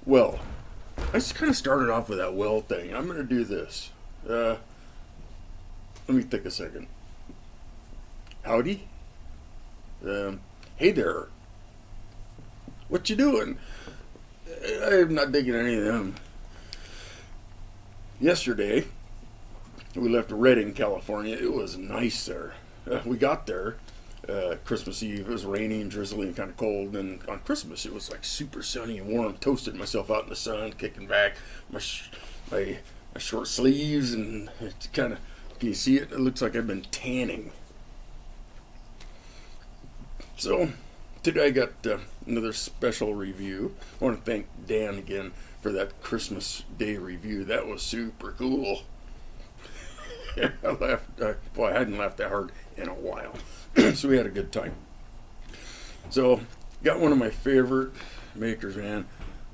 Well, I just kind of started off with that well thing. I'm going to do this. Let me think a second. Howdy. Hey there. What you doing? I'm not digging any of them. Yesterday, we left Redding, California. It was nice there. We got there Christmas Eve. It was rainy and drizzly and kind of cold. And on Christmas, it was like super sunny and warm. Toasted myself out in the sun, kicking back my short sleeves, and it's kind of, can you see it? It looks like I've been tanning. So today I got another special review. I want to thank Dan again for that Christmas Day review. That was super cool. I laughed. Well, I hadn't laughed that hard in a while. So we had a good time. So got one of my favorite makers, man.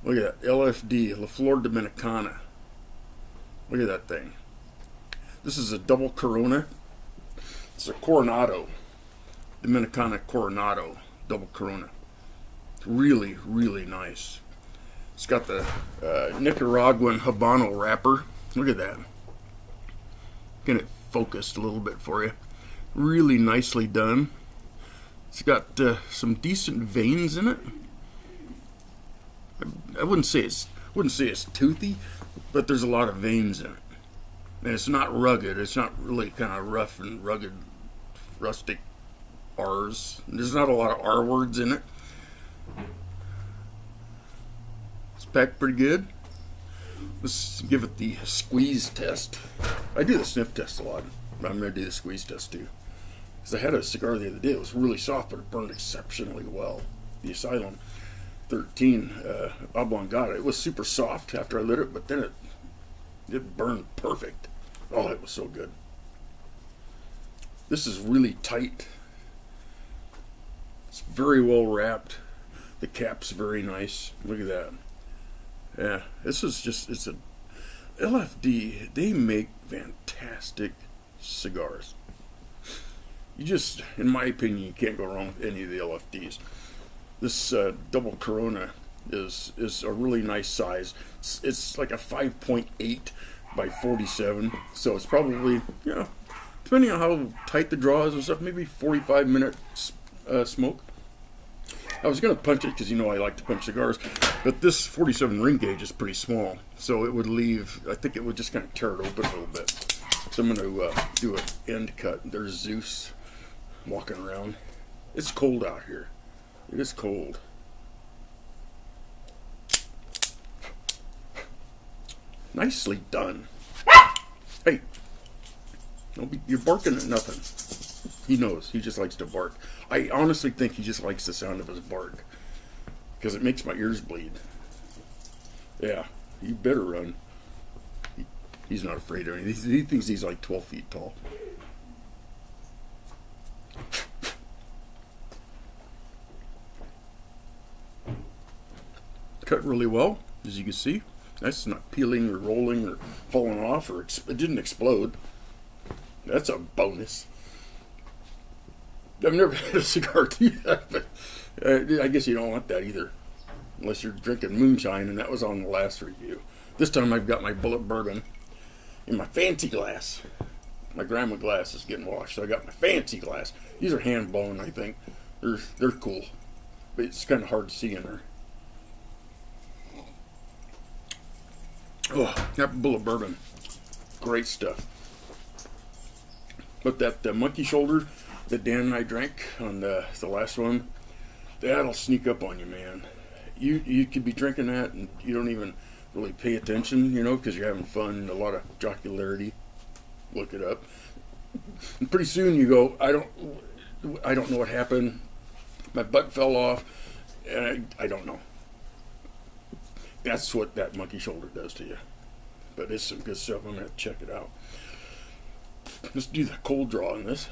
Look at that, LFD, La Flor Dominicana. Look at that thing. This is a double Corona. It's a Coronado, Dominicana Coronado, double Corona. Really, really nice. It's got the Nicaraguan Habano wrapper. Look at that. Get it focused a little bit for you. Really nicely done. It's got some decent veins in it. I wouldn't say it's toothy, but there's a lot of veins in it. And it's not rugged. It's not really kind of rough and rugged, rustic R's. There's not a lot of R words in it. It's packed pretty good. Let's give it the squeeze test. I do the sniff test a lot, but I'm going to do the squeeze test too. Because I had a cigar the other day. It was really soft, but it burned exceptionally well. The Asylum 13 Oblongata. It was super soft after I lit it, but then it burned perfect. Oh, it was so good. This is really tight. It's very well wrapped. The cap's very nice. Look at that. Yeah, this is just, it's a LFD. They make fantastic cigars. You just, in my opinion, you can't go wrong with any of the LFDs. This double Corona is a really nice size. It's like a 5.8 by 47, so it's probably, depending on how tight the draw is and stuff, maybe 45 minutes smoke. I was going to punch it because I like to punch cigars, but this 47 ring gauge is pretty small, so it would leave, I think it would just kind of tear it open a little bit. So I'm going to do an end cut. There's Zeus walking around. It's cold out here. It is cold. Nicely done. Hey, you're barking at nothing. He knows. He just likes to bark. I honestly think he just likes the sound of his bark because it makes my ears bleed. Yeah, you better run. He's not afraid of anything. He thinks he's like 12 feet tall. Cut really well, as you can see. That's not peeling or rolling or falling off, or it didn't explode. That's a bonus. I've never had a cigar do that, but I guess you don't want that either, unless you're drinking moonshine, and that was on the last review. This time I've got my bullet bourbon in my fancy glass. My grandma glass is getting washed, so I got my fancy glass. These are hand blown, I think. They're cool, but it's kind of hard to see in there. Oh, that bullet bourbon, great stuff. But that monkey shoulder that Dan and I drank on the last one, that'll sneak up on you, man. You could be drinking that and you don't even really pay attention, because you're having fun, a lot of jocularity. Look it up. And pretty soon you go, I don't know what happened. My butt fell off, and I don't know. That's what that monkey shoulder does to you. But it's some good stuff. I'm going to have to check it out. Let's do the cold draw on this.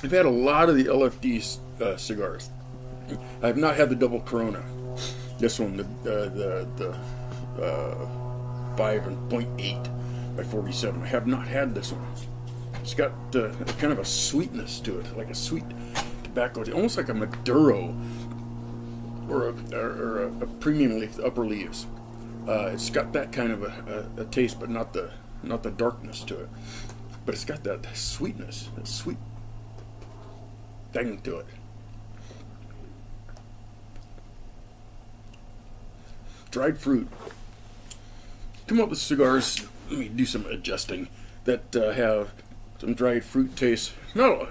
I've had a lot of the LFD cigars. I have not had the double Corona. This one, the 5.8 by 47. I have not had this one. It's got kind of a sweetness to it, like a sweet tobacco, almost like a Maduro or a premium leaf, the upper leaves. It's got that kind of a taste, but not the darkness to it. But it's got that sweetness, that sweet thing to it. Dried fruit. Come up with cigars. Let me do some adjusting that have some dried fruit taste. I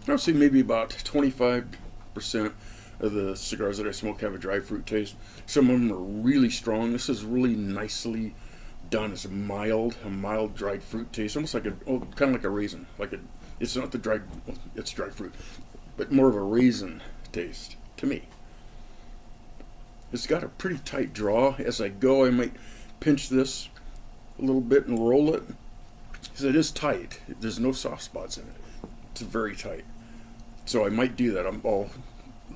would say maybe about 25% of the cigars that I smoke have a dried fruit taste. Some of them are really strong. This is really nicely done. It's a mild dried fruit taste, almost like kind of like a raisin. It's not the dried, it's dried fruit, but more of a raisin taste to me. It's got a pretty tight draw. As I go, I might pinch this a little bit and roll it, because it is tight. There's no soft spots in it. It's very tight. So I might do that. I'll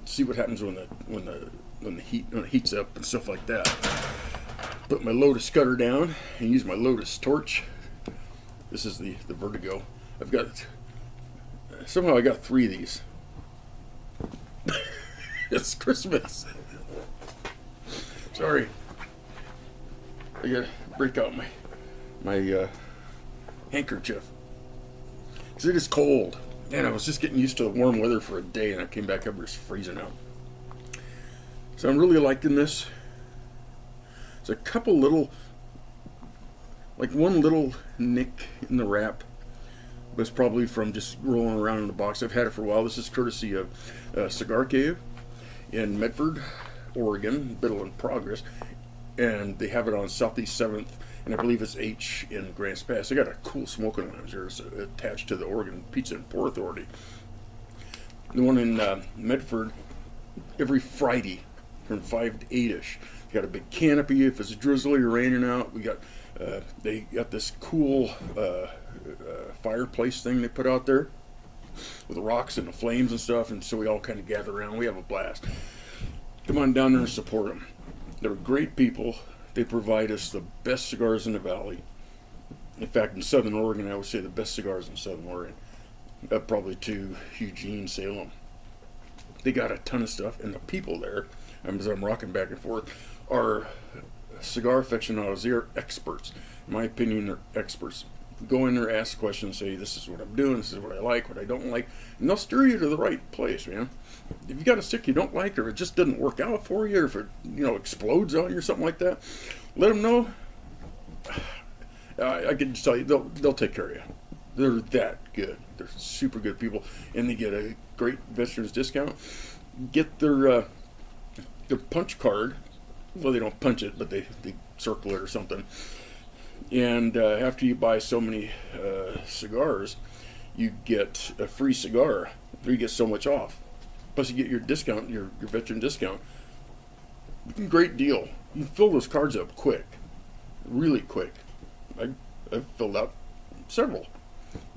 see what happens when it heats up and stuff like that. Put my Lotus cutter down and use my Lotus torch. This is the Vertigo. Somehow I got 3 of these. It's Christmas. Sorry. I gotta break out my handkerchief. Because it is cold. And I was just getting used to the warm weather for a day, and I came back up and it was freezing out. So I'm really liking this. There's a couple little, like one little nick in the wrap, but it's probably from just rolling around in the box. I've had it for a while. This is courtesy of Cigar Cave in Medford, Oregon, middle in progress, and they have it on Southeast 7th, and I believe it's H in Grants Pass. They got a cool smoking lounge there. It's attached to the Oregon Pizza and Pour Authority. The one in Medford, every Friday from 5 to 8ish. They got a big canopy if it's drizzly or raining out. They got this cool fireplace thing they put out there with the rocks and the flames and stuff, and so we all kind of gather around. We have a blast. Come on down there and support them. They're great people. They provide us the best cigars in the valley. In fact, in Southern Oregon, I would say the best cigars in Southern Oregon. Probably to Eugene, Salem. They got a ton of stuff, and the people there, as I'm rocking back and forth, are cigar aficionados. They are experts. In my opinion, they're experts. Go in there, ask questions, say, this is what I'm doing, this is what I like, what I don't like, and they'll steer you to the right place, man. If you got a stick you don't like, or it just doesn't work out for you, or if it explodes on you or something like that, let them know. I can just tell you, they'll take care of you. They're that good. They're super good people, and they get a great veterans discount. Get their punch card. Well, they don't punch it, but they circle it or something. And after you buy so many cigars, you get a free cigar, or you get so much off. Plus, you get your discount, your veteran discount. Great deal. You can fill those cards up quick, really quick. I've filled out several.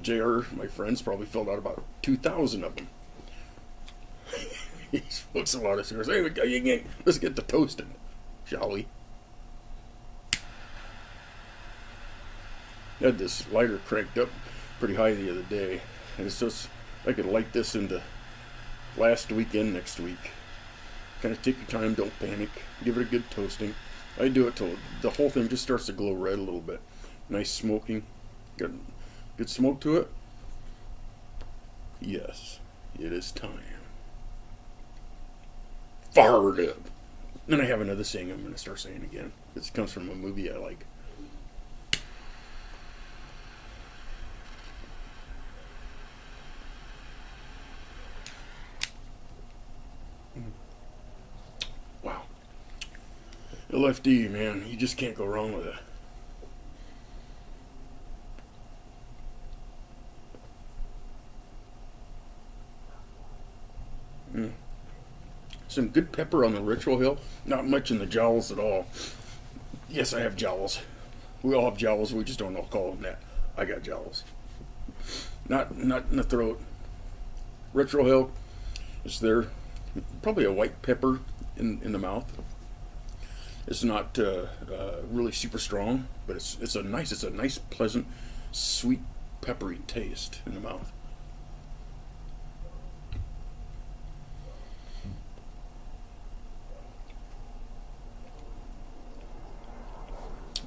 JR, my friends, probably filled out about 2,000 of them. He smokes a lot of cigars. Anyway, let's get to toasting, shall we? I had this lighter cranked up pretty high the other day, and it's just, I could light this into last weekend, next week. Kind of take your time, don't panic, give it a good toasting. I do it till the whole thing just starts to glow red a little bit. Nice smoking, got good smoke to it. Yes, it is time. Fired up. Then I have another saying I'm going to start saying again. This comes from a movie I like. Wow. LFD, man, you just can't go wrong with it. Some good pepper on the Ritual Hill. Not much in the jowls at all. Yes, I have jowls. We all have jowls. We just don't know call them that. I got jowls. Not in the throat. Ritual Hill is there. Probably a white pepper in the mouth. It's not really super strong, but it's a nice pleasant, sweet peppery taste in the mouth.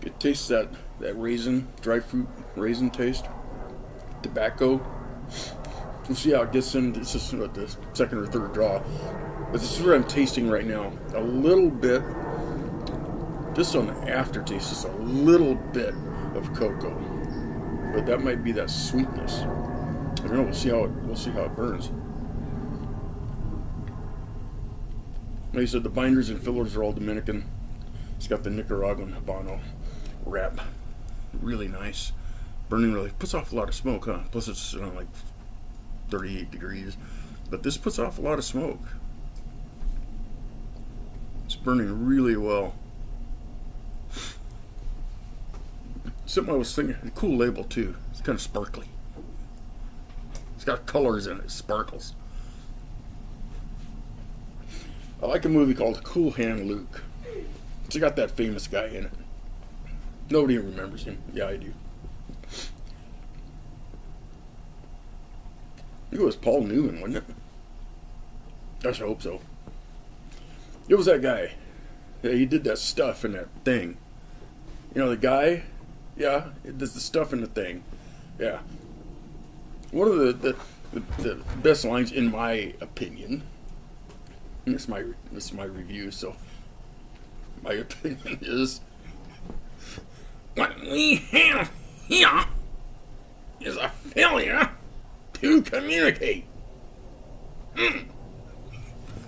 It tastes that raisin, dried fruit raisin taste. Tobacco. We'll see how it gets in. This is what the second or third draw. But this is what I'm tasting right now. A little bit, just on the aftertaste, just a little bit of cocoa. But that might be that sweetness. I don't know. We'll see how it burns. Like I said, the binders and fillers are all Dominican. It's got the Nicaraguan Habano wrap. Really nice. Burning really puts off a lot of smoke, huh? Plus it's like 38 degrees. But this puts off a lot of smoke. It's burning really well. Something I was thinking, a cool label too. It's kind of sparkly. It's got colors in it, sparkles. I like a movie called Cool Hand Luke. It's got that famous guy in it. Nobody remembers him. Yeah, I do. I think it was Paul Newman, wasn't it? Gosh, I hope so. It was that guy. Yeah, he did that stuff in that thing. You know, the guy, yeah, it does the stuff in the thing. Yeah. One of the best lines, in my opinion, and this is my review, so my opinion is, what we have here is a failure to communicate.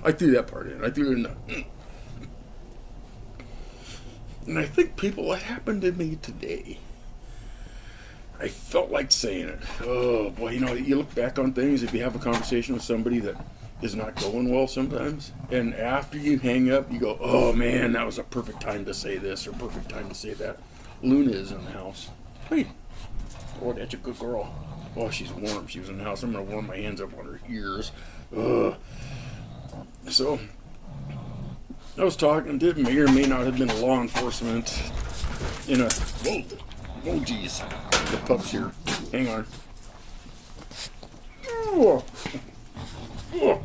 I threw that part in. I threw it in the. And I think people, what happened to me today, I felt like saying it. Oh boy, you look back on things, if you have a conversation with somebody that is not going well sometimes, and after you hang up, you go, oh man, that was a perfect time to say this, or perfect time to say that. Luna is in the house. Hey. Oh, that's a good girl. Oh, she's warm. She was in the house. I'm going to warm my hands up on her ears. Ugh. So, I was talking, it may or may not have been law enforcement in a, oh geez, the pup's here. Hang on. Oh. Oh.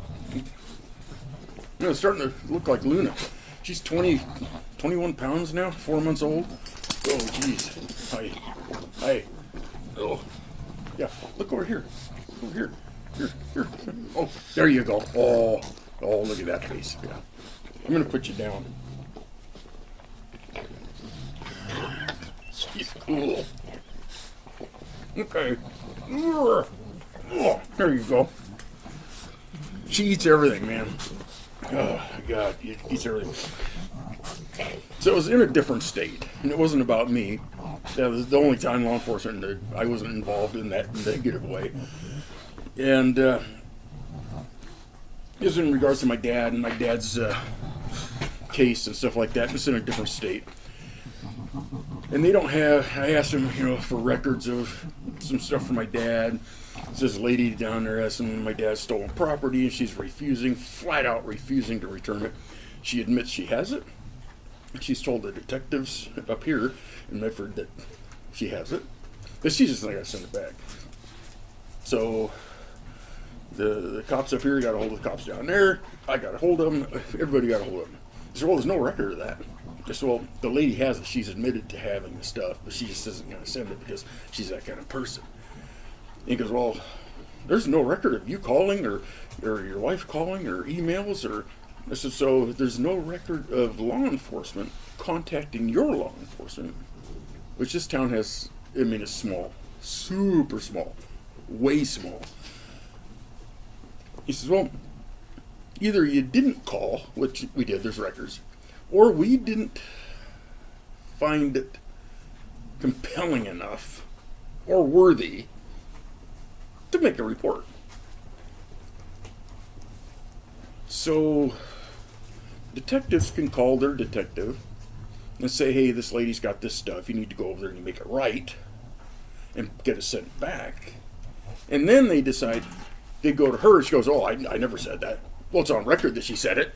It's starting to look like Luna. She's 21 pounds now, 4 months old. Oh geez. Hi. Oh. Yeah, look over here. Over here. Here. Oh, there you go. Oh, look at that face. Yeah. I'm going to put you down. She's cool. Okay. Oh, there you go. She eats everything, man. Oh, God. She eats everything. So it was in a different state, and it wasn't about me. That was the only time law enforcement, I wasn't involved in that negative way. And it was in regards to my dad and my dad's case and stuff like that. It's in a different state. And they don't have, I asked them, for records of some stuff for my dad. There's this lady down there has some of my dad's stolen property, and she's flat out refusing to return it. She admits she has it. She's told the detectives up here in Medford that she has it. But she's just not going to send it back. So the cops up here got a hold of the cops down there. I got a hold of them. Everybody got a hold of them. I said, well, there's no record of that. I said, well, the lady has it. She's admitted to having the stuff, but she just isn't going to send it because she's that kind of person. And he goes, well, there's no record of you calling or your wife calling or emails or... I said, so there's no record of law enforcement contacting your law enforcement, which this town has, it's small, super small, way small. He says, well, either you didn't call, which we did, there's records, or we didn't find it compelling enough or worthy to make a report. So detectives can call their detective and say, hey, this lady's got this stuff. You need to go over there and make it right and get it sent back. And then they decide, they go to her. She goes, oh, I never said that. Well, it's on record that she said it.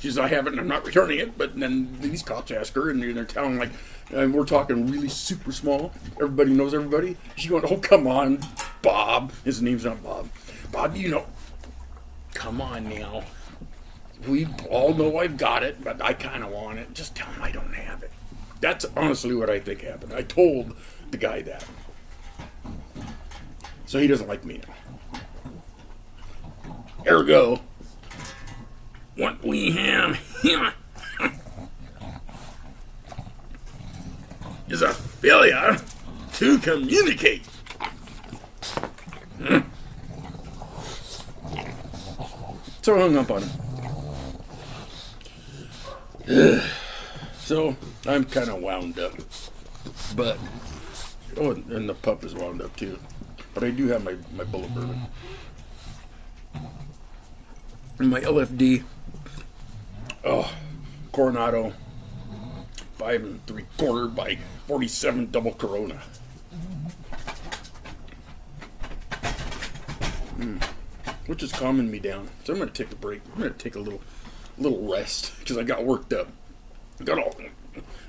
She says, I haven't, and I'm not returning it. But then these cops ask her, and they're telling, like, we're talking really super small. Everybody knows everybody. She's going, oh, come on, Bob. His name's not Bob. Bob, you know. Come on now. We all know I've got it, but I kind of want it. Just tell him I don't have it. That's honestly what I think happened. I told the guy that. So he doesn't like me now. Ergo, what we have here is a failure to communicate. So I hung up on him. So I'm kind of wound up. But, oh, and the pup is wound up too. But I do have my bullet bourbon. And my LFD, Coronado, 5 3/4 by 47 Double Corona. Which is calming me down. So I'm going to take a break. I'm going to take a little rest because I got worked up. Got all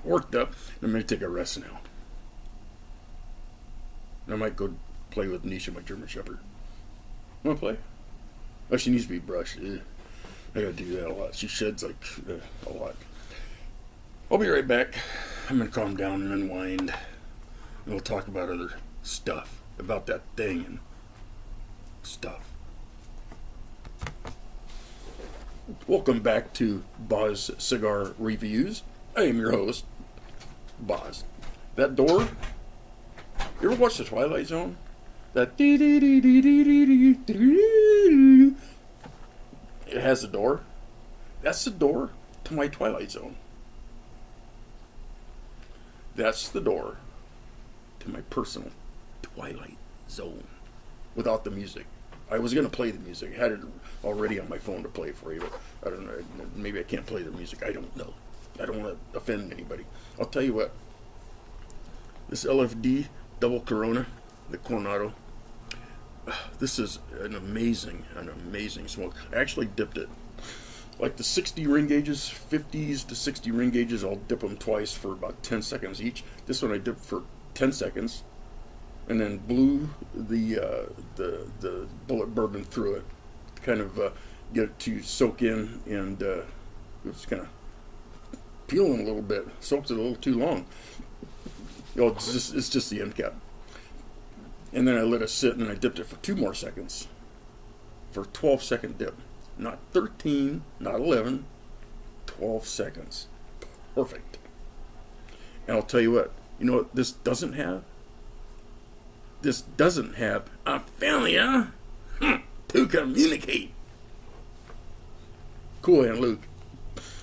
worked up. I'm going to take a rest now. I might go play with Nisha, my German Shepherd. Want to play? Oh, she needs to be brushed. I gotta do that a lot. She sheds like a lot. I'll be right back. I'm gonna calm down and unwind. And we'll talk about other stuff. About that thing and stuff. Welcome back to Boz Cigar Reviews. I am your host, Boz. That door, you ever watch The Twilight Zone? That it has a door. That's the door to my Twilight Zone. That's the door to my personal Twilight Zone. Without the music. I was going to play the music. I had it already on my phone to play for you, but I don't know. Maybe I can't play the music. I don't know. I don't want to offend anybody. I'll tell you what. This LFD Double Corona, the Coronado, this is an amazing smoke. I actually dipped it. Like the 60 ring gauges, 50s to 60 ring gauges, I'll dip them twice for about 10 seconds each. This one I dipped for 10 seconds and then blew the bullet bourbon through it. Kind of get it to soak in, and it's kind of peeling a little bit. Soaked it a little too long. Oh, it's just the end cap. And then I let it sit, and then I dipped it for 2 more seconds. For a 12-second dip. Not 13, not 11, 12 seconds. Perfect. And I'll tell you what this doesn't have? This doesn't have a failure to communicate. Cool Hand Luke.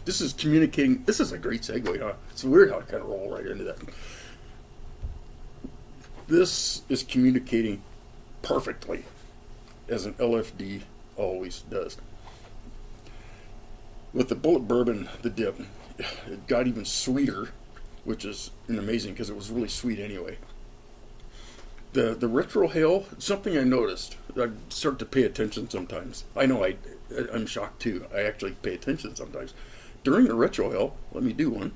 This is communicating. This is a great segue, huh? It's weird how I kind of roll right into that. This is communicating perfectly, as an LFD always does. With the bullet bourbon, the dip, it got even sweeter, which is amazing because it was really sweet anyway. The retrohale, something I noticed. I start to pay attention sometimes. I know I'm shocked too. I actually pay attention sometimes. During the retrohale, let me do one.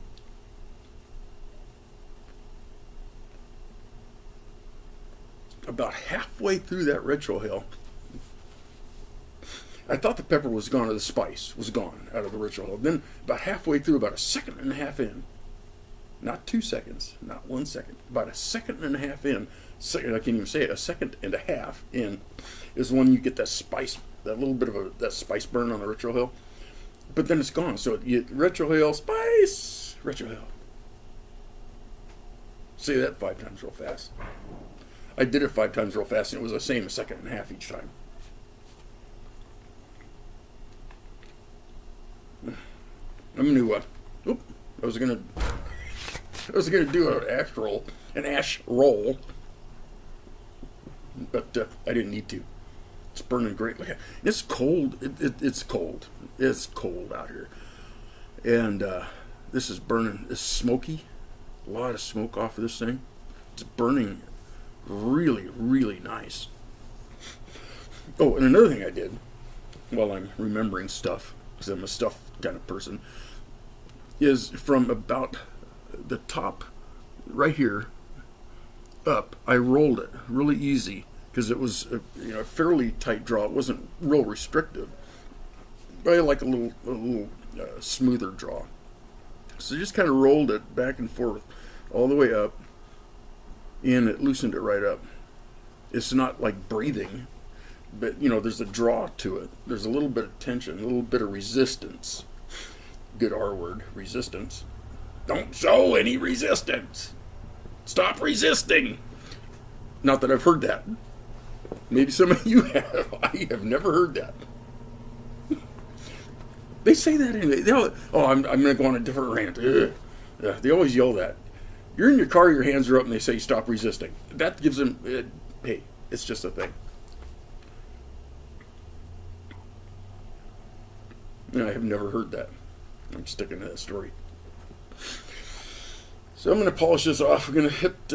About halfway through that retrohale, I thought the pepper was gone, or the spice was gone out of the retrohale. Then about halfway through, about 1.5 seconds in, not 2 seconds, not 1 second, about 1.5 seconds in, I can't even say it, 1.5 seconds in, is when you get that spice, that little bit of that spice burn on the retrohale. But then it's gone. So you retrohale, spice, retrohale. Say that 5 times real fast. I did it 5 times real fast, and it was the same 1.5 seconds each time. I'm gonna I was gonna do an ash roll, but I didn't need to. It's burning great. It's cold. It's cold. It's cold out here, and this is burning. It's smoky. A lot of smoke off of this thing. It's burning really, really nice. Oh, and another thing I did while I'm remembering stuff, because I'm a stuff kind of person, is from about the top right here up. I rolled it really easy because it was a fairly tight draw. It wasn't real restrictive. I like a little smoother draw. So just kind of rolled it back and forth all the way up, and it loosened it right up. It's not like breathing, but there's a draw to it. There's a little bit of tension, a little bit of resistance. Good R word, resistance. Don't show any resistance. Stop resisting. Not that I've heard that. Maybe some of you have. I have never heard that. They say that anyway. I'm going to go on a different rant. They always yell that. You're in your car, your hands are up, and they say stop resisting. That gives them, hey, it's just a thing. I have never heard that. I'm sticking to that story. So I'm going to polish this off. We're going to hit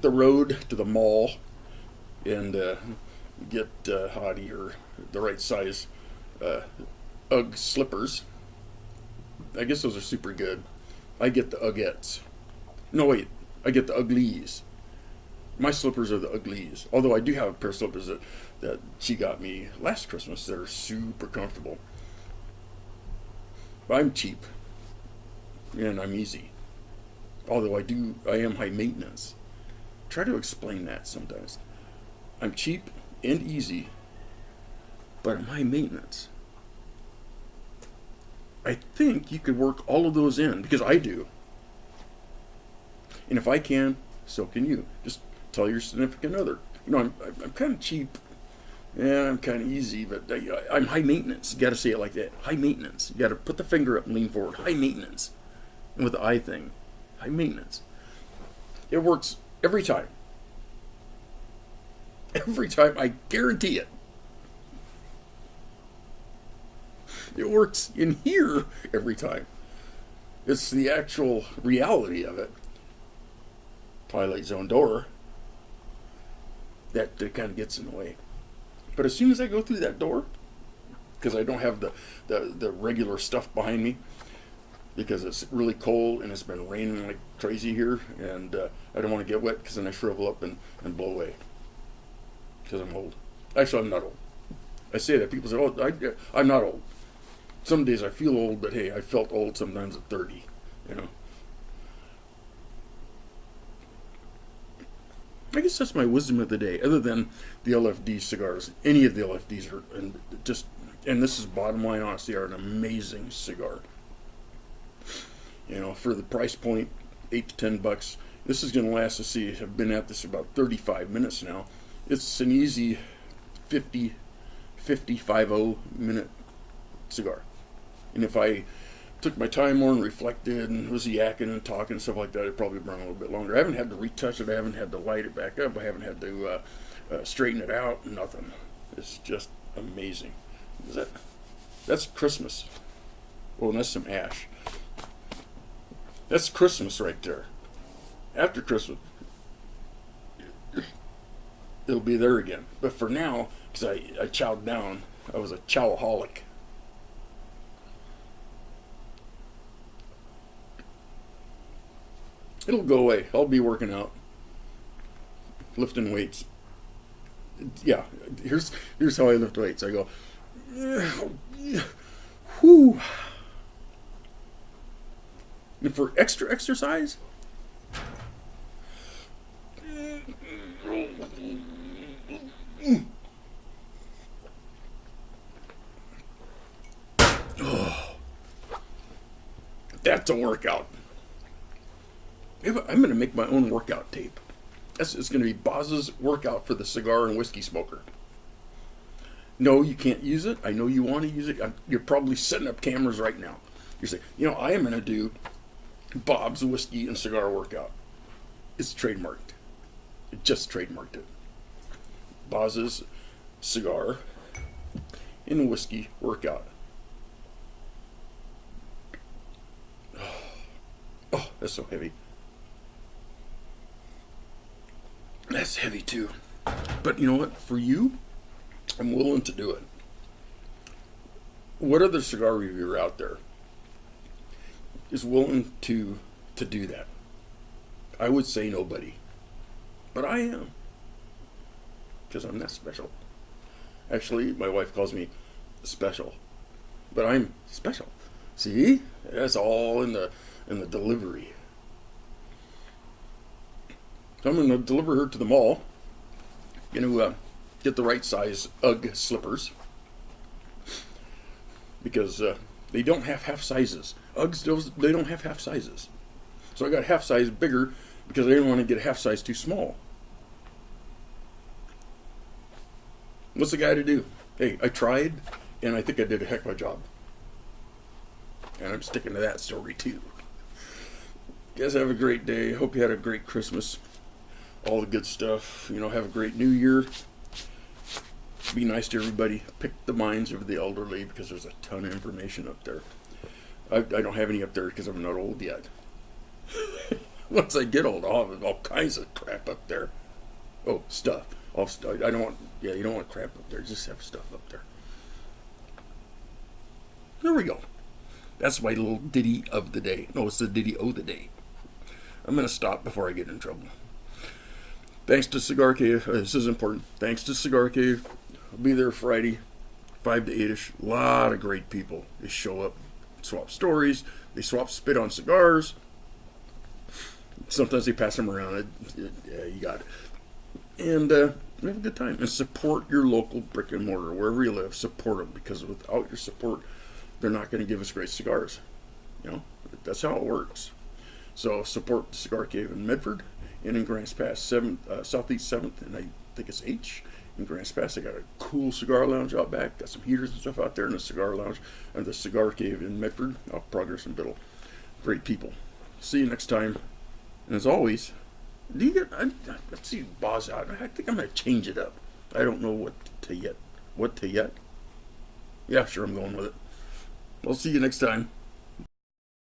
the road to the mall and get Hottie or the right size Ugg slippers. I guess those are super good. I get the Uggettes. No, wait. I get the Uglies. My slippers are the Uglies. Although I do have a pair of slippers that she got me last Christmas that are super comfortable. I'm cheap. And I'm easy. Although I am high maintenance. Try to explain that sometimes. I'm cheap and easy, but I'm high maintenance. I think you could work all of those in, because I do. And if I can, so can you. Just tell your significant other. I'm kind of cheap, and I'm kind of easy, but I'm high maintenance. You got to say it like that. High maintenance. You got to put the finger up and lean forward. High maintenance. And with the I thing, high maintenance. It works every time. Every time, I guarantee it. It works in here every time. It's the actual reality of it. Twilight Zone door. That kind of gets in the way. But as soon as I go through that door, because I don't have the regular stuff behind me, because it's really cold and it's been raining like crazy here, and I don't want to get wet because then I shrivel up and blow away. Because I'm old. Actually, I'm not old. I say that. People say, oh, I'm not old. Some days I feel old, but hey, I felt old sometimes at 30, I guess that's my wisdom of the day, other than the LFD cigars. Any of the LFDs are, and this is bottom line honesty, are an amazing cigar. For the price point, $8 to $10. This is going to last, let's see, I've been at this about 35 minutes now. It's an easy 50 minute cigar. And if I took my time more and reflected and was yakking and talking and stuff like that, it'd probably burn a little bit longer. I haven't had to retouch it. I haven't had to light it back up. I haven't had to straighten it out. Nothing. It's just amazing. That's Christmas. Oh, and that's some ash. That's Christmas right there. After Christmas, it'll be there again. But for now, because I chowed down, I was a chowaholic. It'll go away. I'll be working out, lifting weights. Yeah, here's how I lift weights. I go, whoo. And for extra exercise, oh, that's a workout. I'm going to make my own workout tape. It's going to be Boz's workout for the cigar and whiskey smoker. No, you can't use it. I know you want to use it. You're probably setting up cameras right now. You're saying, I am going to do Bob's whiskey and cigar workout. It's trademarked. It just trademarked it. Boz's cigar and whiskey workout. Oh, that's so heavy. That's heavy too. But you know what? For you, I'm willing to do it. what other cigar reviewer out there is willing to do that? I would say nobody. But I am. Because I'm that special. Actually, my wife calls me special. But I'm special. See? That's all in the delivery. So I'm going to deliver her to the mall. Going to get the right size UGG slippers. Because they don't have half sizes. Uggs, they don't have half sizes. So I got half size bigger because I didn't want to get a half size too small. What's the guy to do? Hey, I tried, and I think I did a heck of a job. And I'm sticking to that story too. Guys, have a great day. Hope you had a great Christmas. All the good stuff. Have a great New Year. Be nice to everybody. Pick the minds of the elderly because there's a ton of information up there. I don't have any up there because I'm not old yet. Once I get old, I'll have all kinds of crap up there. Oh, stuff. I don't want. Yeah, you don't want crap up there. Just have stuff up there. There we go. That's my little ditty of the day. No, it's the ditty of the day. I'm going to stop before I get in trouble. Thanks to Cigar Cave. This is important. Thanks to Cigar Cave. I'll be there Friday, 5 to 8ish. A lot of great people. They show up, swap stories. They swap spit on cigars. Sometimes they pass them around. Yeah, you got it. And have a good time. And support your local brick and mortar. Wherever you live, support them. Because without your support, they're not going to give us great cigars. That's how it works. So support the Cigar Cave in Medford and in Grants Pass, Southeast 7th, and I think it's H. In Grants Pass, I got a cool cigar lounge out back. Got some heaters and stuff out there in the cigar lounge. And the Cigar Cave in Medford, off Progress and Biddle. Great people. See you next time. And as always, let's see Boz out. I think I'm going to change it up. I don't know what to yet. What to yet? Yeah, sure, I'm going with it. I'll see you next time.